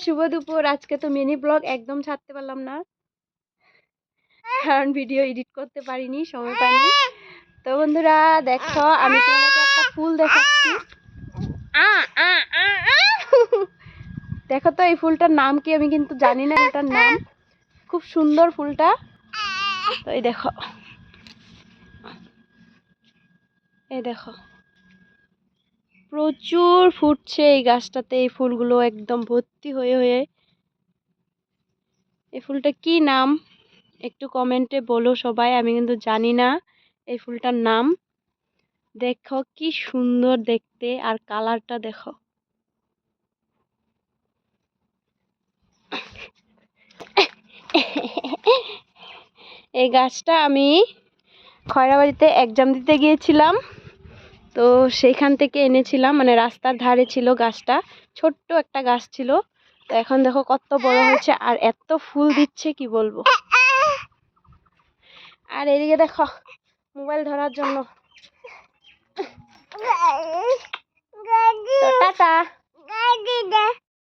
শুভ দুপুর। আজকে তো মিনি ব্লগ একদম ছাড়তে পারলাম না, কারণ ভিডিও এডিট করতে পারিনি, সময় পাইনি। তো বন্ধুরা দেখো, আমি তোমাদেরকে একটা ফুল দেখাচ্ছি। দেখো তো এই ফুলটার নাম কি, আমি কিন্তু জানি না ফুলটার নাম। খুব সুন্দর ফুলটা। তো এই দেখো, এই দেখো প্রচুর ফুটছে এই গাছটাতে। এই ফুলগুলো একদম ভর্তি হয়ে হয়ে। এই ফুলটা কি নাম একটু কমেন্টে বলো সবাই, আমি কিন্তু জানি না এই ফুলটার নাম। দেখো কি সুন্দর দেখতে, আর কালারটা দেখো। এই গাছটা আমি খয়রাবাড়িতে এক্সাম দিতে গিয়েছিলাম, তো সেইখান থেকে এনেছিলাম। মানে রাস্তার ধারে ছিল গাছটা, ছোট্ট একটা গাছ ছিল। তো এখন দেখো কত বড় হয়েছে, আর এত ফুল দিচ্ছে কি বলবো। আর এদিকে দেখো, মোবাইল ধরার জন্য